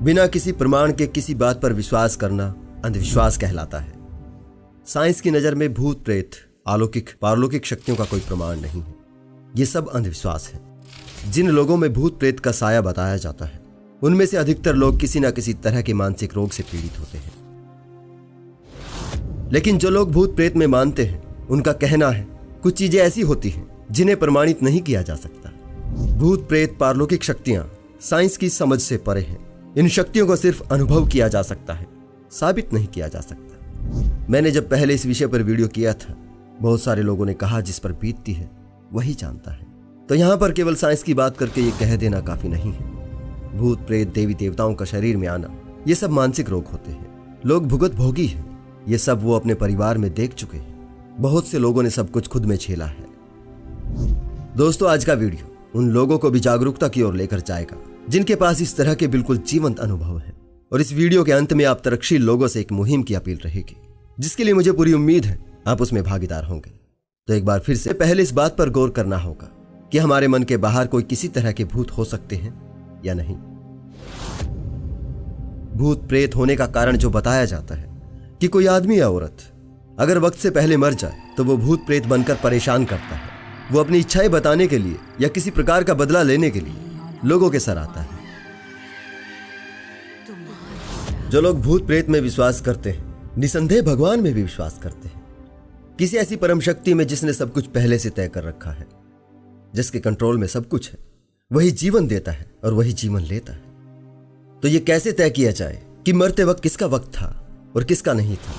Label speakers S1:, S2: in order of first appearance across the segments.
S1: बिना किसी प्रमाण के किसी बात पर विश्वास करना अंधविश्वास कहलाता है। साइंस की नज़र में भूत प्रेत, अलौकिक पारलौकिक शक्तियों का कोई प्रमाण नहीं है। ये सब अंधविश्वास है। जिन लोगों में भूत प्रेत का साया बताया जाता है उनमें से अधिकतर लोग किसी न किसी तरह के मानसिक रोग से पीड़ित होते हैं। लेकिन जो लोग भूत प्रेत में मानते हैं उनका कहना है कुछ चीजें ऐसी होती हैं जिन्हें प्रमाणित नहीं किया जा सकता। भूत प्रेत पारलौकिक शक्तियां साइंस की समझ से परे हैं। इन शक्तियों को सिर्फ अनुभव किया जा सकता है, साबित नहीं किया जा सकता। मैंने जब पहले इस विषय पर वीडियो किया था, बहुत सारे लोगों ने कहा जिस पर बीतती है वही जानता है। तो यहां पर केवल साइंस की बात करके ये कह देना काफी नहीं है। भूत प्रेत, देवी देवताओं का शरीर में आना, ये सब मानसिक रोग होते हैं। लोग भुगत भोगी हैं। ये सब वो अपने परिवार में देख चुके हैं। बहुत से लोगों ने सब कुछ खुद में झेला है। दोस्तों, आज का वीडियो उन लोगों को भी जागरूकता की ओर लेकर जाएगा जिनके पास इस तरह के बिल्कुल जीवंत अनुभव है। और इस वीडियो के अंत में आप तरक्शील लोगों से एक मुहिम की अपील रहेगी, जिसके लिए मुझे पूरी उम्मीद है आप उसमें भागीदार होंगे। तो एक बार फिर से पहले इस बात पर गौर करना होगा कि हमारे मन के बाहर कोई किसी तरह के भूत हो सकते हैं या नहीं। भूत प्रेत होने का कारण जो बताया जाता है कि कोई आदमी या औरत अगर वक्त से पहले मर जाए तो वो भूत प्रेत बनकर परेशान करता है। वो अपनी इच्छाएं बताने के लिए या किसी प्रकार का बदला लेने के लिए लोगों के सर आता है। जो लोग भूत प्रेत में विश्वास करते हैं, निसंदेह भगवान में भी विश्वास करते हैं, किसी ऐसी परम शक्ति में जिसने सब कुछ पहले से तय कर रखा है, जिसके कंट्रोल में सब कुछ है। वही जीवन देता है और वही जीवन लेता है। तो ये कैसे तय किया जाए कि मरते वक्त किसका वक्त था और किसका नहीं था?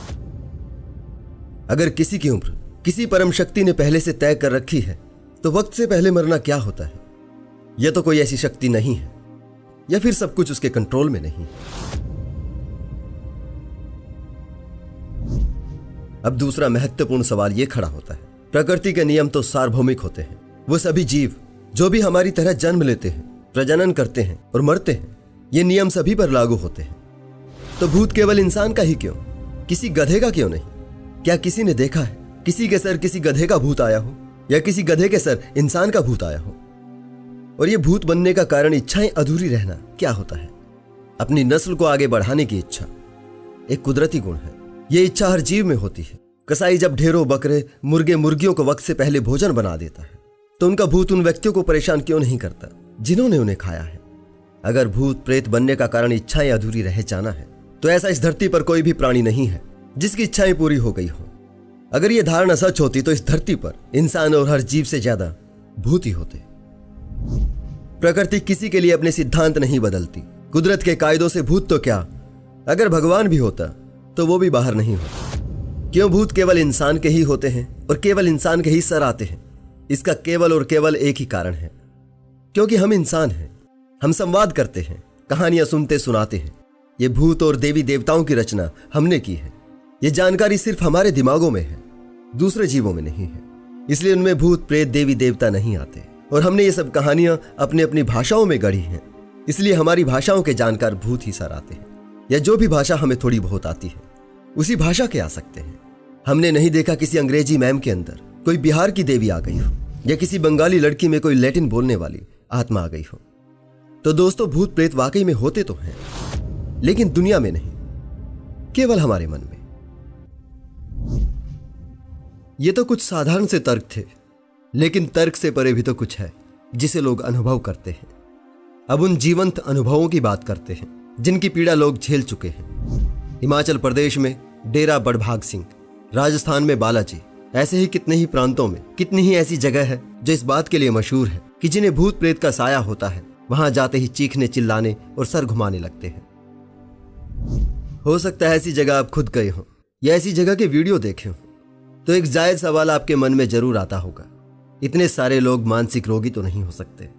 S1: अगर किसी की उम्र किसी परम शक्ति ने पहले से तय कर रखी है तो वक्त से पहले मरना क्या होता है? यह तो कोई ऐसी शक्ति नहीं है, या फिर सब कुछ उसके कंट्रोल में नहीं है। अब दूसरा महत्वपूर्ण सवाल यह खड़ा होता है, प्रकृति के नियम तो सार्वभौमिक होते हैं। वो सभी जीव जो भी हमारी तरह जन्म लेते हैं, प्रजनन करते हैं और मरते हैं, ये नियम सभी पर लागू होते हैं। तो भूत केवल इंसान का ही क्यों, किसी गधे का क्यों नहीं? क्या किसी ने देखा है किसी के सर किसी गधे का भूत आया हो, या किसी गधे के सर इंसान का भूत आया हो? और ये भूत बनने का कारण इच्छाएं अधूरी रहना क्या होता है? अपनी नस्ल को आगे बढ़ाने की इच्छा एक कुदरती गुण है। ये इच्छा हर जीव में होती है। कसाई जब ढेरों बकरे, मुर्गे, मुर्गियों को वक्त से पहले भोजन बना देता है तो उनका भूत उन व्यक्तियों को परेशान क्यों नहीं करता जिन्होंने उन्हें खाया है? अगर भूत प्रेत बनने का कारण इच्छाएं अधूरी रह जाना है तो ऐसा इस धरती पर कोई भी प्राणी नहीं है जिसकी इच्छाएं पूरी हो गई हो। अगर यह धारणा सच होती तो इस धरती पर इंसान और हर जीव से ज्यादा भूत ही होते। प्रकृति किसी के लिए अपने सिद्धांत नहीं बदलती। कुदरत के कायदों से भूत तो क्या, अगर भगवान भी होता तो वो भी बाहर नहीं होता। क्यों भूत केवल इंसान के ही होते हैं और केवल इंसान के ही सर आते हैं? इसका केवल और केवल एक ही कारण है, क्योंकि हम इंसान हैं। हम संवाद करते हैं, कहानियां सुनते सुनाते हैं। ये भूत और देवी देवताओं की रचना हमने की है। ये जानकारी सिर्फ हमारे दिमागों में है, दूसरे जीवों में नहीं है। इसलिए उनमें भूत प्रेत देवी देवता नहीं आते। और हमने ये सब कहानियां अपनी अपनी भाषाओं में गढ़ी हैं। इसलिए हमारी भाषाओं के जानकार भूत ही सर आते हैं, या जो भी भाषा हमें थोड़ी बहुत आती है उसी भाषा के आ सकते हैं। हमने नहीं देखा किसी अंग्रेजी मैम के अंदर कोई बिहार की देवी आ गई हो, या किसी बंगाली लड़की में कोई लैटिन बोलने वाली आत्मा आ गई हो। तो दोस्तों, भूत प्रेत वाकई में होते तो हैं, लेकिन दुनिया में नहीं, केवल हमारे मन में। ये तो कुछ साधारण से तर्क थे, लेकिन तर्क से परे भी तो कुछ है जिसे लोग अनुभव करते हैं। अब उन जीवंत अनुभवों की बात करते हैं जिनकी पीड़ा लोग झेल चुके हैं। हिमाचल प्रदेश में डेरा बड़भाग सिंह, राजस्थान में बालाजी, ऐसे ही कितने ही प्रांतों में कितनी ही ऐसी जगह है जो इस बात के लिए मशहूर है कि जिन्हें भूत प्रेत का साया होता है वहां जाते ही चीखने, चिल्लाने और सर घुमाने लगते हैं। हो सकता है ऐसी जगह आप खुद गए हो या ऐसी जगह के वीडियो देखे हो, तो एक जायज सवाल आपके मन में जरूर आता होगा, इतने सारे लोग मानसिक रोगी तो नहीं हो सकते?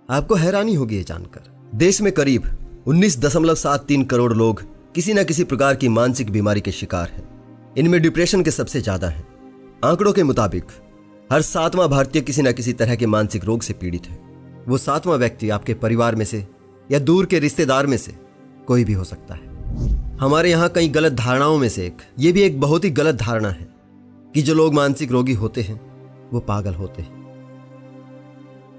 S1: आपको हैरानी होगी ये जानकर, देश में करीब 19.73 करोड़ लोग किसी न किसी प्रकार की मानसिक बीमारी के शिकार हैं। इनमें डिप्रेशन के सबसे ज्यादा हैं। आंकड़ों के मुताबिक हर 7वां भारतीय किसी न किसी तरह के मानसिक रोग से पीड़ित है। वो 7वां व्यक्ति आपके परिवार में से या दूर के रिश्तेदार में से कोई भी हो सकता है। हमारे यहाँ कई गलत धारणाओं में से ये भी एक बहुत ही गलत धारणा है कि जो लोग मानसिक रोगी होते हैं वो पागल होते हैं।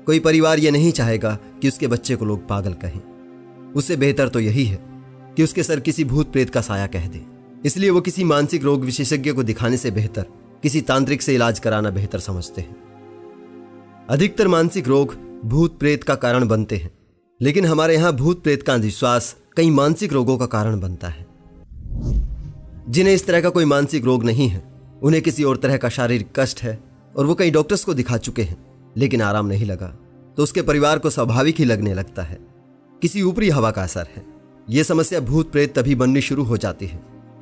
S1: कोई परिवार ये नहीं चाहेगा कि उसके बच्चे को लोग पागल कहें। उससे बेहतर तो यही है कि उसके सर किसी भूत प्रेत का साया कह दे। इसलिए वो किसी मानसिक रोग विशेषज्ञ को दिखाने से बेहतर किसी तांत्रिक से इलाज कराना बेहतर समझते हैं। अधिकतर मानसिक रोग भूत प्रेत का कारण बनते हैं, लेकिन हमारे यहां भूत प्रेत का अंधविश्वास कई मानसिक रोगों का कारण बनता है। जिन्हें इस तरह का कोई मानसिक रोग नहीं है, उन्हें किसी और तरह का शारीरिक कष्ट है और वो कई डॉक्टर्स को दिखा चुके हैं लेकिन आराम नहीं लगा, तो उसके परिवार को स्वाभाविक ही लगने लगता है किसी ऊपरी हवा का असर है। यह समस्या भूत प्रेत तभी बननी शुरू हो जाती है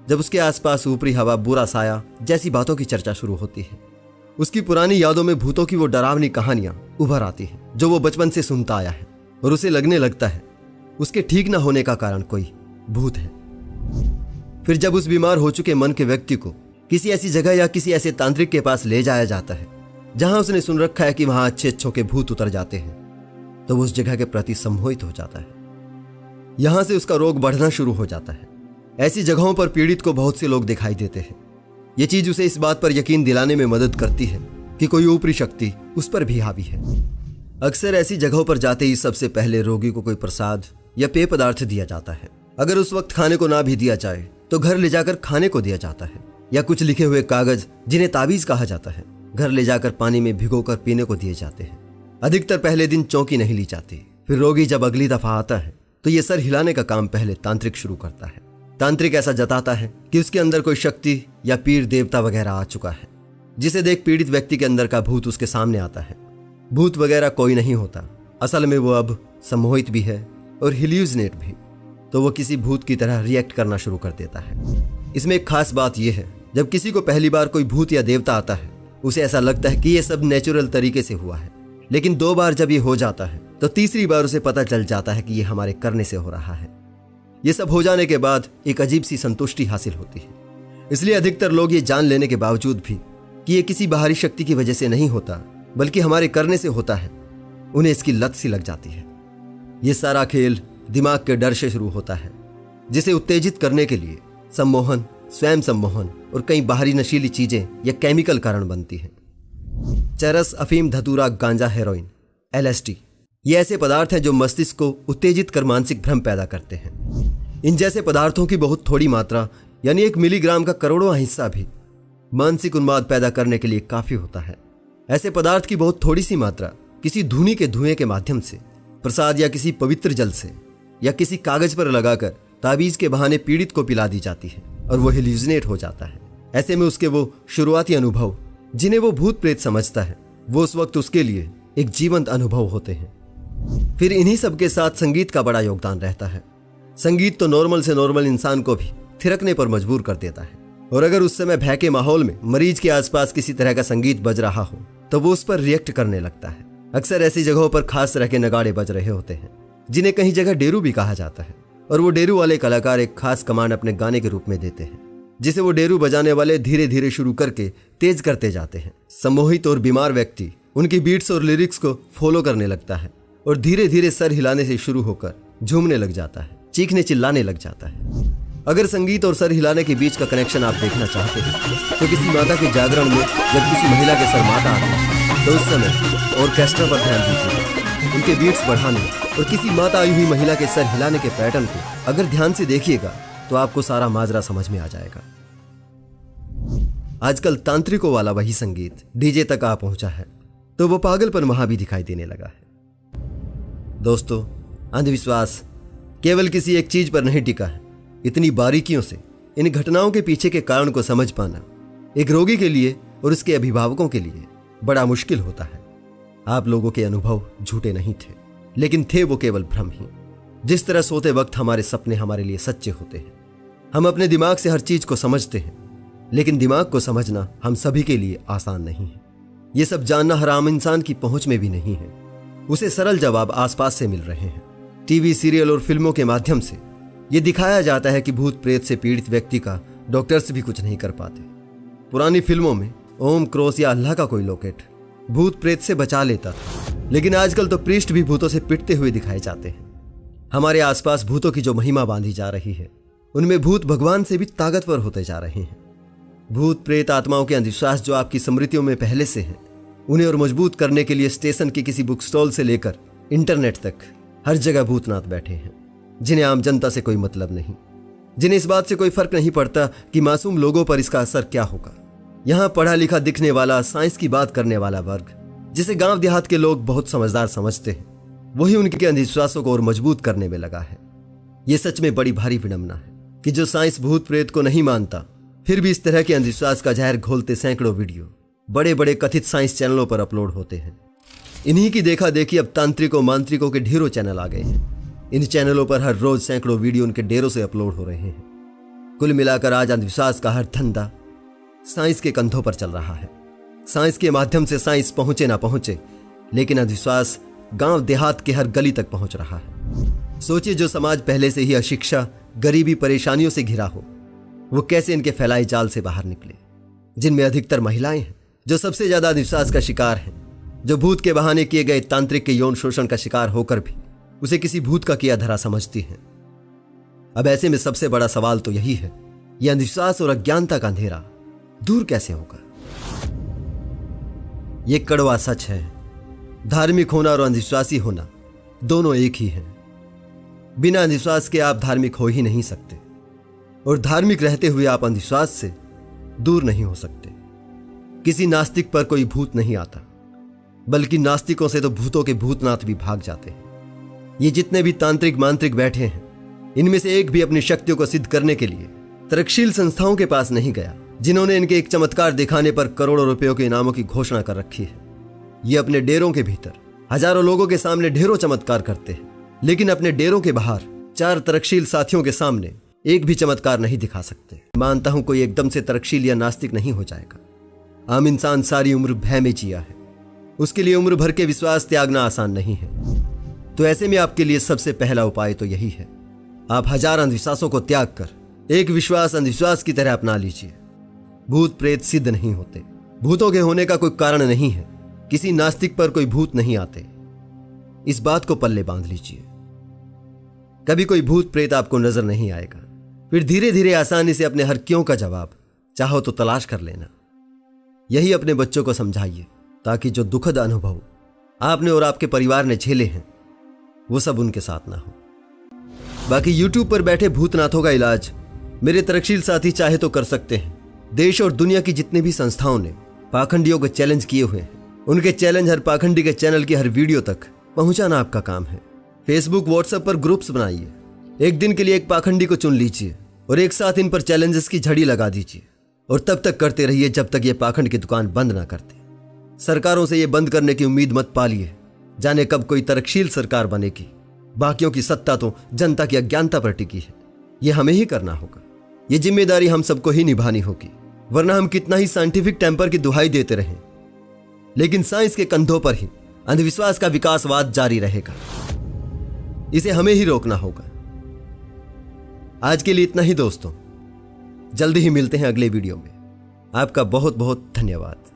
S1: जब उसके आसपास ऊपरी हवा, बुरा साया जैसी बातों की चर्चा शुरू होती है। उसकी पुरानी यादों में भूतों की वो डरावनी कहानियां उभर आती हैं जो वो बचपन से सुनता आया है, और उसे लगने लगता है उसके ठीक न होने का कारण कोई भूत है। फिर जब उस बीमार हो चुके मन के व्यक्ति को किसी ऐसी जगह या किसी ऐसे तांत्रिक के पास ले जाया जाता है जहां उसने सुन रखा है कि वहां अच्छे अच्छों के भूत उतर जाते हैं, तो वो उस जगह के प्रति सम्मोहित हो जाता है। यहां से उसका रोग बढ़ना शुरू हो जाता है। ऐसी जगहों पर पीड़ित को बहुत से लोग दिखाई देते हैं। ये चीज उसे इस बात पर यकीन दिलाने में मदद करती है कि कोई ऊपरी शक्ति उस पर भी हावी है। अक्सर ऐसी जगहों पर जाते ही सबसे पहले रोगी को कोई प्रसाद या पेय पदार्थ दिया जाता है। अगर उस वक्त खाने को ना भी दिया जाए तो घर ले जाकर खाने को दिया जाता है, या कुछ लिखे हुए कागज जिन्हें ताबीज कहा जाता है घर ले जाकर पानी में भिगोकर पीने को दिए जाते हैं। अधिकतर पहले दिन चौकी नहीं ली जाती। फिर रोगी जब अगली दफा आता है तो ये सर हिलाने का काम पहले तांत्रिक शुरू करता है। तांत्रिक ऐसा जताता है कि उसके अंदर कोई शक्ति या पीर देवता वगैरह आ चुका है, जिसे देख पीड़ित व्यक्ति के अंदर का भूत उसके सामने आता है। भूत वगैरह कोई नहीं होता, असल में वो अब सम्मोहित भी है और हिल्यूजिनेट भी, तो वो किसी भूत की तरह रिएक्ट करना शुरू कर देता है। इसमें एक खास बात यह है, जब किसी को पहली बार कोई भूत या देवता आता है उसे ऐसा लगता है कि ये सब नेचुरल तरीके से हुआ है, लेकिन 2 बार जब ये हो जाता है तो तीसरी बार उसे पता चल जाता है कि ये हमारे करने से हो रहा है। ये सब हो जाने के बाद एक अजीब सी संतुष्टि हासिल होती है। इसलिए अधिकतर लोग ये जान लेने के बावजूद भी कि ये किसी बाहरी शक्ति की वजह से नहीं होता बल्कि हमारे करने से होता है, उन्हें इसकी लत सी लग जाती है। ये सारा खेल दिमाग के डर से शुरू होता है, जिसे उत्तेजित करने के लिए सम्मोहन, स्वयं सम्मोहन और कई बाहरी नशीली चीजें या केमिकल कारण बनती हैं। चरस, अफीम, धतूरा, गांजा, हेरोइन, LSD ये ऐसे पदार्थ हैं जो मस्तिष्क को उत्तेजित कर मानसिक भ्रम पैदा करते हैं। इन जैसे पदार्थों की बहुत थोड़ी मात्रा यानी 1 मिलीग्राम का करोड़वां हिस्सा भी मानसिक उन्माद पैदा करने के लिए काफी होता है। ऐसे पदार्थ की बहुत थोड़ी सी मात्रा किसी धूनी के धुएं के माध्यम से, प्रसाद या किसी पवित्र जल से या किसी कागज पर लगाकर ताबीज के बहाने पीड़ित को पिला दी जाती है और वो हेल्यूजिनेट हो जाता है। ऐसे में उसके वो शुरुआती अनुभव जिन्हें वो भूत प्रेत समझता है, वो उस वक्त उसके लिए एक जीवंत अनुभव होते हैं। फिर इन्हीं सब के साथ संगीत का बड़ा योगदान रहता है। संगीत तो नॉर्मल से नॉर्मल इंसान को भी थिरकने पर मजबूर कर देता है, और अगर उस समय भय के माहौल में मरीज के आसपास किसी तरह का संगीत बज रहा हो तो वो उस पर रिएक्ट करने लगता है। अक्सर ऐसी जगहों पर खास तरह के नगाड़े बज रहे होते हैं, जिन्हें कहीं जगह डेरू भी कहा जाता है, और वो डेरू वाले कलाकार एक खास कमांड अपने गाने के रूप में देते हैं, जिसे वो डेरू बजाने वाले धीरे धीरे शुरू करके तेज करते जाते हैं। सम्मोहित और बीमार व्यक्ति उनकी बीट्स और लिरिक्स को फॉलो करने लगता है और धीरे धीरे सर हिलाने से शुरू होकर झूमने लग जाता है, चीखने चिल्लाने लग जाता है। अगर संगीत और सर हिलाने के बीच का कनेक्शन आप देखना चाहते हैं तो किसी माता के जागरण में जब किसी महिला के सर माता आते हैं तो उस समय ऑर्केस्ट्रा पर ध्यान दीजिएगा, उनके बीट्स बढ़ाने और किसी माता आई हुई महिला के सर हिलाने के पैटर्न को अगर ध्यान से देखिएगा तो आपको सारा माजरा समझ में आ जाएगा। आजकल तांत्रिकों वाला वही संगीत डीजे तक आ पहुंचा है, तो वो पागलपन वहां भी दिखाई देने लगा है। दोस्तों, अंधविश्वास केवल किसी एक चीज पर नहीं टिका है। इतनी बारीकियों से इन घटनाओं के पीछे के कारण को समझ पाना एक रोगी के लिए और उसके अभिभावकों के लिए बड़ा मुश्किल होता है। आप लोगों के अनुभव झूठे नहीं थे, लेकिन थे वो केवल भ्रम ही। जिस तरह सोते वक्त हमारे सपने हमारे लिए सच्चे होते हैं, हम अपने दिमाग से हर चीज को समझते हैं, लेकिन दिमाग को समझना हम सभी के लिए आसान नहीं है। ये सब जानना हर आम इंसान की पहुंच में भी नहीं है। उसे सरल जवाब आसपास से मिल रहे हैं। टीवी, सीरियल और फिल्मों के माध्यम से ये दिखाया जाता है कि भूत प्रेत से पीड़ित व्यक्ति का डॉक्टर्स भी कुछ नहीं कर पाते। पुरानी फिल्मों में ओम, क्रॉस या अल्लाह का कोई लॉकेट भूत प्रेत से बचा लेता था, लेकिन आजकल तो प्रीस्ट भी भूतों से पिटते हुए दिखाए जाते हैं। हमारे आसपास भूतों की जो महिमा बांधी जा रही है, उनमें भूत भगवान से भी ताकतवर होते जा रहे हैं। भूत प्रेत आत्माओं के अंधविश्वास जो आपकी स्मृतियों में पहले से हैं, उन्हें और मजबूत करने के लिए स्टेशन के किसी बुक स्टॉल से लेकर इंटरनेट तक हर जगह भूतनाथ बैठे हैं। जिन्हें आम जनता से कोई मतलब नहीं, जिन्हें इस बात से कोई फर्क नहीं पड़ता कि मासूम लोगों पर इसका असर क्या होगा। यहाँ पढ़ा लिखा दिखने वाला, साइंस की बात करने वाला वर्ग, जिसे गांव देहात के लोग बहुत समझदार समझते हैं, वही उनके अंधविश्वासों को और मजबूत करने में लगा है। ये सच में बड़ी भारी विडंबना है कि जो साइंस भूत प्रेत को नहीं मानता, फिर भी इस तरह के अंधविश्वास का जहर घोलते सैकड़ों वीडियो बड़े बड़े कथित साइंस चैनलों पर अपलोड होते हैं। इन्हीं की देखा देखी अब तांत्रिकों मांत्रिकों के ढेरों चैनल आ गए हैं। इन चैनलों पर हर रोज सैकड़ों वीडियो उनके डेरों से अपलोड हो रहे हैं। कुल मिलाकर आज अंधविश्वास का हर धंधा साइंस के कंधों पर चल रहा है। साइंस के माध्यम से साइंस पहुंचे ना पहुंचे, लेकिन अंधविश्वास गांव देहात के हर गली तक पहुंच रहा है। सोचिए, जो समाज पहले से ही अशिक्षा, गरीबी, परेशानियों से घिरा हो, वो कैसे इनके फैलाए जाल से बाहर निकले, जिनमें अधिकतर महिलाएं हैं, जो सबसे ज्यादा अंधविश्वास का शिकार हैं, जो भूत के बहाने किए गए तांत्रिक के यौन शोषण का शिकार होकर भी उसे किसी भूत का किया धरा समझती हैं। अब ऐसे में सबसे बड़ा सवाल तो यही है, यह अंधविश्वास और अज्ञानता का अंधेरा दूर कैसे होगा। ये कड़वा सच है, धार्मिक होना और अंधविश्वासी होना दोनों एक ही हैं। बिना अंधविश्वास के आप धार्मिक हो ही नहीं सकते, और धार्मिक रहते हुए आप अंधविश्वास से दूर नहीं हो सकते। किसी नास्तिक पर कोई भूत नहीं आता, बल्कि नास्तिकों से तो भूतों के भूतनाथ भी भाग जाते हैं। ये जितने भी तांत्रिक मांत्रिक बैठे हैं, इनमें से एक भी अपनी शक्तियों को सिद्ध करने के लिए तर्कशील संस्थाओं के पास नहीं गया, जिन्होंने इनके एक चमत्कार दिखाने पर करोड़ों रुपयों के इनामों की घोषणा कर रखी है। ये अपने डेरों के भीतर हजारों लोगों के सामने ढेरों चमत्कार करते हैं, लेकिन अपने डेरों के बाहर 4 तर्कशील साथियों के सामने एक भी चमत्कार नहीं दिखा सकते। मानता हूं कोई एकदम से तर्कशील या नास्तिक नहीं हो जाएगा। आम इंसान सारी उम्र भय में जिया है, उसके लिए उम्र भर के विश्वास त्यागना आसान नहीं है। तो ऐसे में आपके लिए सबसे पहला उपाय तो यही है, आप 1000 अंधविश्वासों को त्याग कर एक विश्वास अंधविश्वास की तरह अपना लीजिए। भूत प्रेत सिद्ध नहीं होते, भूतों के होने का कोई कारण नहीं है, किसी नास्तिक पर कोई भूत नहीं आते। इस बात को पल्ले बांध लीजिए। कभी कोई भूत प्रेत आपको नजर नहीं आएगा, फिर धीरे धीरे आसानी से अपने हर क्यों का जवाब चाहो तो तलाश कर लेना। यही अपने बच्चों को समझाइए, ताकि जो दुखद अनुभव आपने और आपके परिवार ने झेले हैं, वो सब उनके साथ ना हो। बाकी YouTube पर बैठे भूतनाथों का इलाज मेरे तर्कशील साथी चाहे तो कर सकते हैं। देश और दुनिया की जितनी भी संस्थाओं ने पाखंडियों को चैलेंज किए हुए हैं, उनके चैलेंज हर पाखंडी के चैनल की हर वीडियो तक पहुंचाना आपका काम है। फेसबुक, व्हाट्सएप पर ग्रुप्स बनाइए, एक दिन के लिए एक पाखंडी को चुन लीजिए और एक साथ इन पर चैलेंजेस की झड़ी लगा दीजिए, और तब तक करते रहिए जब तक ये पाखंड की दुकान बंद ना करते। सरकारों से ये बंद करने की उम्मीद मत पालिए, जाने कब कोई तर्कशील सरकार बनेगी। बाकियों की सत्ता तो जनता की अज्ञानता पर टिकी है। ये हमें ही करना होगा, ये जिम्मेदारी हम सबको ही निभानी होगी, वरना हम कितना ही साइंटिफिक टेम्पर की दुहाई देते रहें, लेकिन साइंस के कंधों पर ही अंधविश्वास का विकासवाद जारी रहेगा। इसे हमें ही रोकना होगा। आज के लिए इतना ही दोस्तों, जल्दी ही मिलते हैं अगले वीडियो में। आपका बहुत बहुत धन्यवाद।